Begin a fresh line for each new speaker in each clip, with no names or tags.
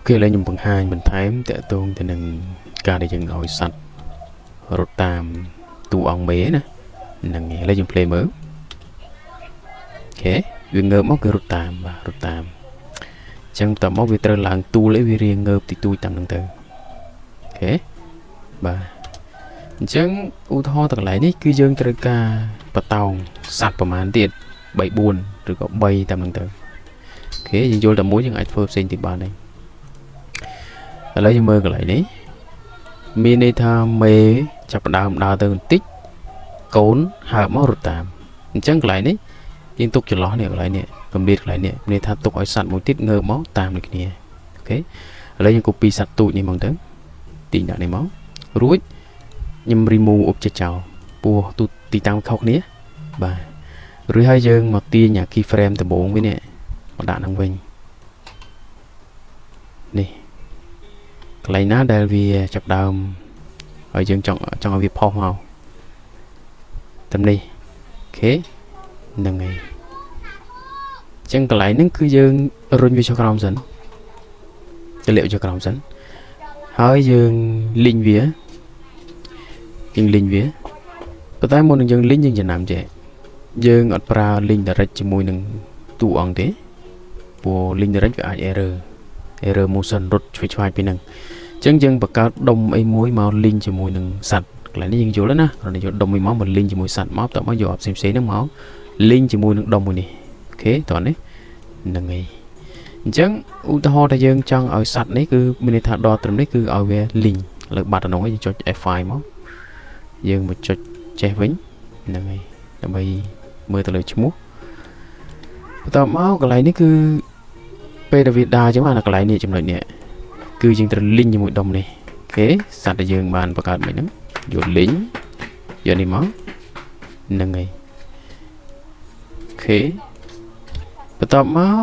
គេលេងខ្ញុំបង្ហាញបន្ថែមតកតងទៅនឹងការដែលយើងឲ្យសัตว์រត់តាមតួអង្គមេណាហ្នឹងឥឡូវយើង play មើលអូខេវាងើបមកគឺរត់តាមបាទរត់តាមអញ្ចឹងតមកវាត្រូវឡើងទូលឯវារៀងងើបទីទួយតាមហ្នឹងទៅអូខេបាទអញ្ចឹងឧទាហរណ៍ទៅកន្លែងនេះគឺយើងត្រូវការបតោងសัตว์ប្រមាណទៀត3 4ឬក៏3តាមហ្នឹងទៅអូខេយើងយល់តែមួយយើងអាចធ្វើផ្សេងទៀតបានដែរឥឡូវយើងមើលកន្លែងនេះមានន័យថាមេចាប់ផ្ដើមដើរទៅបន្តិចកូនហើបមករត់តាមអញ្ចឹងកន្លែងនេះយើងទុកចន្លោះនេះកន្លែងនេះកម្រិតកន្លែងនេះមានន័យថាទុកឲ្យសัตว์មួយទៀតងើបមកតាមដូចគ្នាអូខេឥឡូវយើង copy សัตว์ទូចនេះមកទៅទាញដាក់នេះមករួចខ្ញុំ remove object ចោលពោះទូទីតាំងខុសគ្នាបាទឬហើយយើងមកទាញអា key frame ដំបូងវិញនេះមកដាក់នឹងវិញនេះកន្លែងណាដែលវាចាប់ដើមហើយយើងចង់ឲ្យវាផុសមកតាមនេះអូខេហ្នឹងហើយអញ្ចឹងកន្លែងហ្នឹងគឺយើងរុញវាចុះក្រោមសិនតម្លាក់ចុះក្រោមសិនហើយយើងលីងវាប៉ុន្តែមុននឹងយើងលីងយើងចំណាំចេះយើងអត់ប្រើ link direct ជាមួយនឹងតួអង្គទេព្រោះ link direct វាអាច error motion រត់ឆ្វេងឆ្វាយពីហ្នឹងអញ្ចឹងយើងបង្កើតដុំអីមួយមក link ជាមួយនឹងសัตว์កន្លែងនេះយើងយល់ណាគ្រាន់តែយកដុំមួយមក link ជាមួយសัตว์មកតោះមកយកផ្សេងហ្នឹងមក link ជាមួយនឹងដុំមួយនេះអូខេតោះនេះហ្នឹងហើយអញ្ចឹងឧទាហរណ៍ថាយើងចង់ឲ្យសัตว์នេះគឺមានន័យថាដល់ត្រឹមនេះគឺឲ្យវា link លើបាត់អានោះយើងចុច F5 មកយើងមកចុចចេះវិញហ្នឹងហើយដើម្បីមើលទៅលើឈ្មោះបន្ទាប់មកកន្លែងនេះគឺពេលដែលវាដើរចឹងអាកន្លែងនេះចំណុចនេះគឺយើងត្រូវ link ជាមួយដុំនេះអូខេសัตว์ដែលយើងបានបង្កើតមិនហ្នឹងយក link យកនេះមកហ្នឹងហើយអូខេបន្ទាប់មក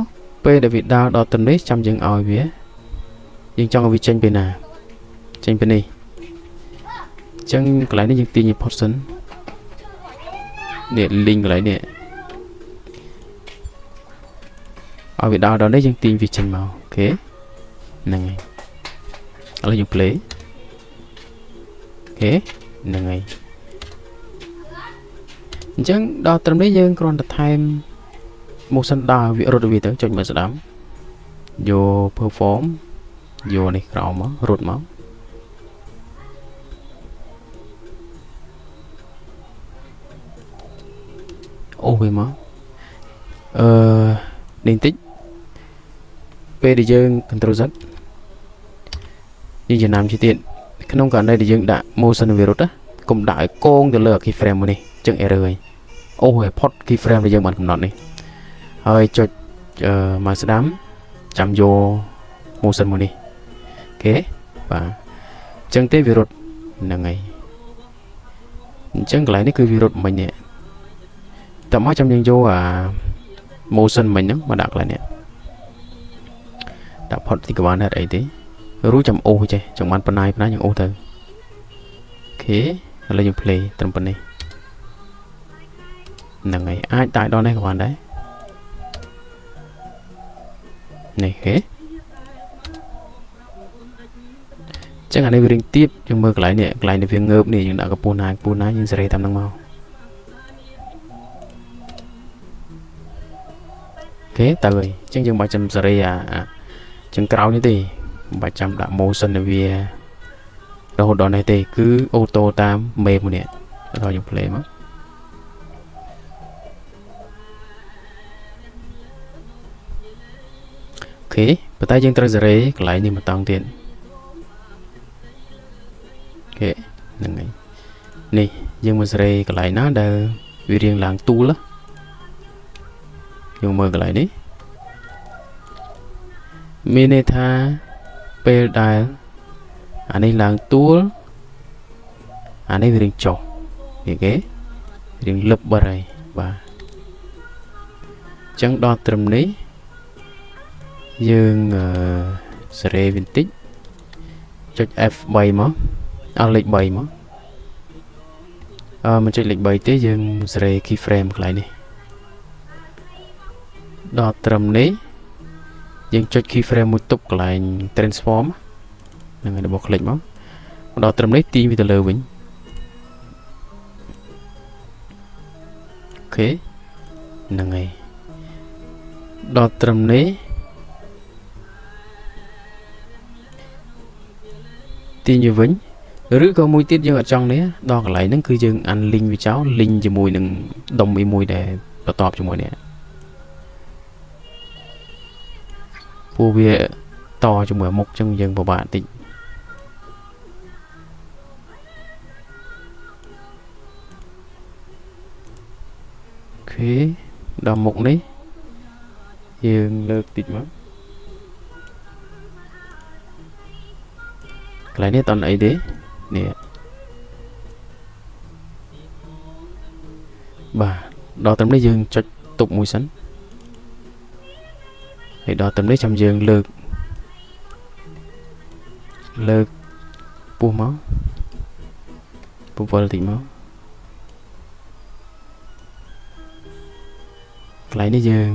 ពេលដែលវាដើរដល់ត្រឹមនេះចាំយើងឲ្យវាយើងចង់ឲ្យវាចេញពីណាចេញពីនេះអញ្ចឹងកន្លែងនេះយើងទាញផុតសិននេះ link កន្លែងនេះឲ្យវាដើរដល់នេះយើងទាញវាចេញមកអូខេហ្នឹងហើយឥឡូវយើង play អូខេហ្នឹងហើយអញ្ចឹងដល់ត្រឹមនេះយើងគ្រាន់តែថែម motion ដើរវារត់វាទៅចុចមើលស្ដាំយក perform យកនេះក្រោមមករត់មកអូវាមកនេះបន្តិចពេលដែលយើង control Z យើងចំណាំជាទៀតក្នុងករណីដែលយើងដាក់ motion វារត់ណាកុំដាក់ឲ្យគងទៅលើ key frame មួយនេះចឹង error ហើយអូវាផុត key frame ដែលយើងបានកំណត់នេះហើយចុចមកស្ដាំចាំយក motion មួយនេះអូខេបាទអញ្ចឹងទេវារត់ហ្នឹងហើយអញ្ចឹងកន្លែងនេះគឺវារត់មិញនេះតើមកចាំយើងយកអា motion មិញហ្នឹងមកដាក់កន្លែងនេះដាក់ផុតទីកបានហេតុអីទេរួចចាំអូសចេះចង់បានបណ្ណាយយើងអូសទៅអូខេឥឡូវយើង play ត្រឹមប៉ុណ្នេះហ្នឹងហើយអាចដាក់ដល់នេះក៏បានដែរនេះគេចឹងអានេះវារៀងទៀបយើងមើលកន្លែងនេះកន្លែងនេះវាងើបនេះយើងដាក់កពស់ណាយើងសេរីតាមហ្នឹងមកអូខេទៅហើយចឹងយើងបាច់ចាំសេរីចឹងក្រោយនេះទេមិនបាច់ចាំដាក់ motion ឲ្យវារហូតដល់នេះទេគឺអូតូតាមមេមួយនេះដល់យើង play មកអូខេប៉ុន្តែយើងត្រូវសេរីកន្លែងនេះមកតង់ទៀតអូខេហ្នឹងហើយនេះយើងមកសេរីកន្លែងណាដែលវារៀងឡើងទូលយើងមើលកន្លែងនេះមានន័យថាពេលដែលអានេះឡើងទូលអានេះវារៀងចុះនេះគេរៀងលឹបបាត់ហើយបាទអញ្ចឹងដល់ត្រឹមនេះយើងសេរីបន្តិចចុច F3 មកអស់លេខ3មកមិនចុចលេខ3ទេយើងសេរី key frame កន្លែងនេះដល់ត្រឹមនេះ យើងចុច keyframe មួយទុកកន្លែង transform ហ្នឹងហើយ double click មកដល់ត្រឹមនេះទាញវាទៅលើវិញអូខេហ្នឹងហើយដល់ត្រឹមនេះទាញវាវិញឬក៏មួយទៀតយើងអត់ចង់នេះដល់កន្លែងហ្នឹងគឺយើង unlink វាចោល link ជាមួយនឹងដុំមួយដែលបន្ទាប់ជាមួយនេះព្រោះវាតជាមួយមុខចឹងយើងពិបាកតិចអូខេដល់មុខនេះយើងលើកតិចមកកន្លែងនេះអត់អីទេនេះបាទដល់ត្រឹមនេះយើងចុចទុកមួយសិនហើយដល់ត្រឹមនេះចាំយើងលើកពោះមកពវល់តិចមកកន្លែងនេះយើង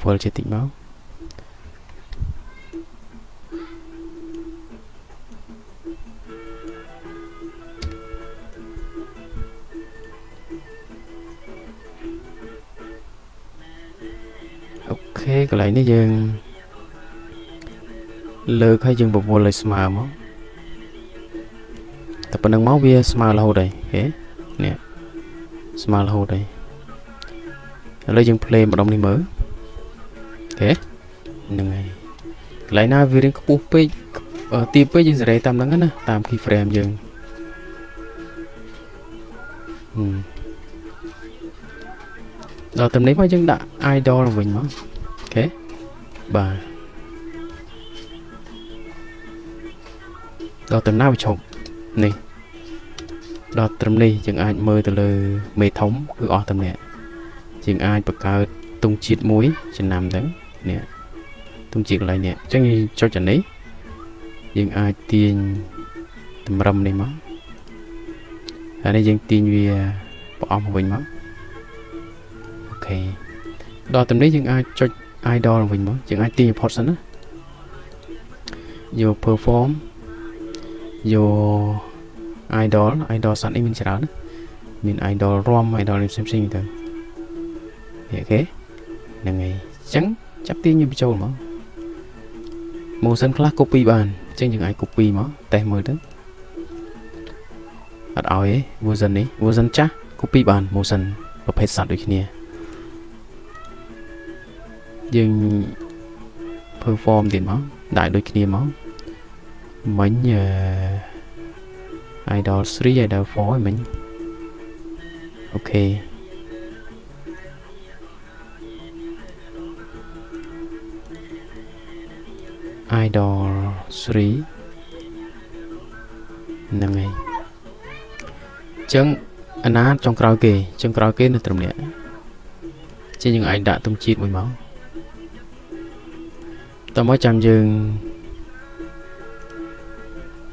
ពវល់ជាតិតិចមកអូខេកន្លែងនេះយើងលើកឲ្យយើងពវល់ឲ្យស្មើមកតែប៉ុណ្្នឹងមកវាស្មើរហូតហើយអូខេនេះស្មើរហូតហើយឥឡូវយើង play ម្ដងនេះមើលអូខេហ្នឹងហើយកន្លែងណាវារៀងខ្ពស់ពេកទាបពេកយើងសេរីតាមហ្នឹងណាតាម keyframe យើងដល់តំនេះមកយើងដាក់ idol វិញមកអូខេបាទដល់តំណាវាឈប់នេះដល់ត្រឹមនេះយើងអាចមើលទៅលើមេធំគឺអស់តំនេះយើងអាចបង្កើតទង់ជាតិមួយចំណាំទៅនេះទង់ជាតិកន្លែងនេះអញ្ចឹងចុចអានេះយើងអាចទាញតម្រឹមនេះមកហើយនេះយើងទាញវាប្រអប់វិញមកអូខេដល់តំនេះយើងអាចចុច idol វិញមកយើងអាចទាញ import សិនណាយក perform យក idol សัตว์នេះមានច្រើនណាមាន idol ROM idol ផ្សេងៗទៅអូខេហ្នឹងហើយអញ្ចឹងចាប់ទាញវាបញ្ចូលមក motion ខ្លះ copy បានអញ្ចឹងយើងអាច copy មកតេស្តមើលទៅអត់ឲ្យទេ version នេះ version ចាស់ copy បាន motion ប្រភេទសัตว์ដូចគ្នាយើង perform ទៀតមកដាក់ដូចគ្នាមកមិញidol 3 idol 4មិញអូខេidol 3ហ្នឹងហើយចឹងអាណាចុងក្រោយគេនៅត្រឹមនេះជាយើងអាចដាក់ទង់ជាតិមួយមកតោះមកចាំយើង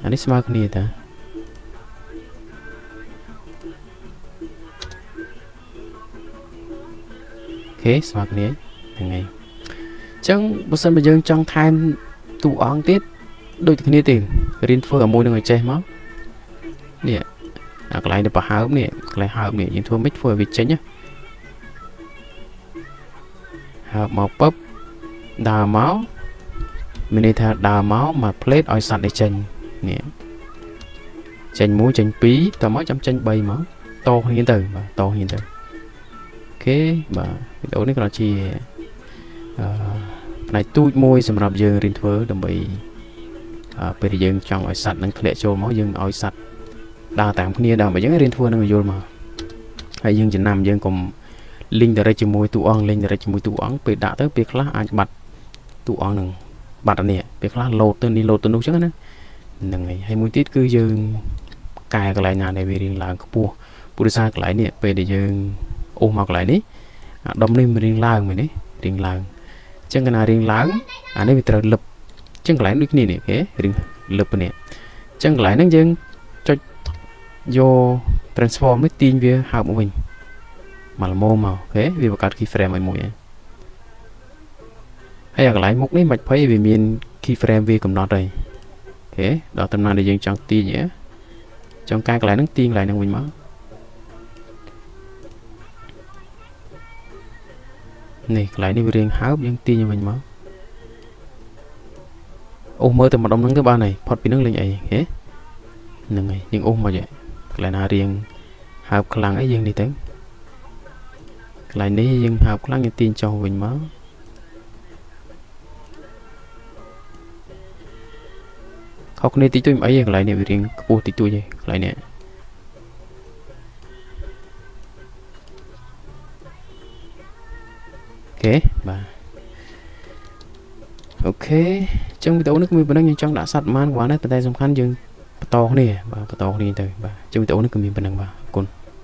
អានេះស្មើគ្នាតាអូខេស្មើគ្នាហ្នឹងហើយអញ្ចឹងបើសិនបើយើងចង់ថែមតួអង្គទៀតដូចគ្នាទេរៀនធ្វើឲ្យមួយនឹងឲ្យចេះមកនេះអាកន្លែងទៅប្រហើមនេះកន្លែងហើមនេះយើងធ្វើមិនធ្វើឲ្យវាចេញណាហើមមកពឹបដើរមកមានន័យថាដើរមកមក plate ឲ្យសัตว์នេះចេញនេះចេញ1ចេញ2តមកចាំចេញ3មកតគ្នាទៅបាទតគ្នាទៅអូខេបាទវីដេអូនេះគ្រាន់ជាផ្នែកទូចមួយសម្រាប់យើងរៀនធ្វើដើម្បីពេលដែលយើងចង់ឲ្យសัตว์នឹងធ្លាក់ចូលមកយើងឲ្យសัตว์ដើរតាមគ្នាដើម្បីយើងរៀនធ្វើនឹងយល់មកហើយយើងចំណាំយើងកុំ link direct ជាមួយតួអង្គ link direct ជាមួយតួអង្គពេលដាក់ទៅពេលខ្លះអាចបាត់តួអង្គនឹងបាត់អានេះពេលខ្លះ load ទៅនេះ load ទៅនោះចឹងណាហ្នឹងហើយមួយទៀតគឺយើងកែកន្លែងណាដែលវារៀងឡើងខ្ពស់ព្រោះដោយសារកន្លែងនេះពេលដែលយើងអូសមកកន្លែងនេះអាដុំនេះมันរៀងឡើងមែនទេរៀងឡើងអញ្ចឹងកាលណារៀងឡើងអានេះវាត្រូវលឹបអញ្ចឹងកន្លែងដូចគ្នានេះគេរៀងលឹបនេះអញ្ចឹងកន្លែងហ្នឹងយើងចុចយក transform នេះទាញវាហើបមកវិញមកល្មមមកអូខេវាបង្កើត keyframe ឲ្យមួយ ហើយអាកន្លែងមុខនេះមិនភ័យវាមាន keyframe វាកំណត់ហើយអូខេដល់តំណាដែលយើងចង់ទាញចង់ការកន្លែងហ្នឹងទាញកន្លែងហ្នឹងវិញមកនេះកន្លែងនេះវារៀងហើបយើងទាញវិញមកអូមើលតែម្ដុំហ្នឹងទៅបានហើយផុតពីហ្នឹងលេងអីហេហ្នឹងហើយយើងអូសមកចុះកន្លែងណារៀងហើបខ្លាំងអីយើងនេះទៅកន្លែងនេះយើងហើបខ្លាំងយើងទាញចុះវិញមកខុសគ្នាតិចតួចមិនអីទេកន្លែងនេះវារៀងខ្ពស់តិចតួចទេកន្លែងនេះអូខេបាទអូខេចឹងវីដេអូនេះគឺមានប៉ុណ្ណឹងយើងចង់ដាក់សัตว์ប៉ុន្មានក៏បានដែរប៉ុន្តែសំខាន់យើងបន្តគ្នាបាទបន្តគ្នាទៅបាទចឹងវីដេអូនេះគឺមានប៉ុណ្ណឹងបាទ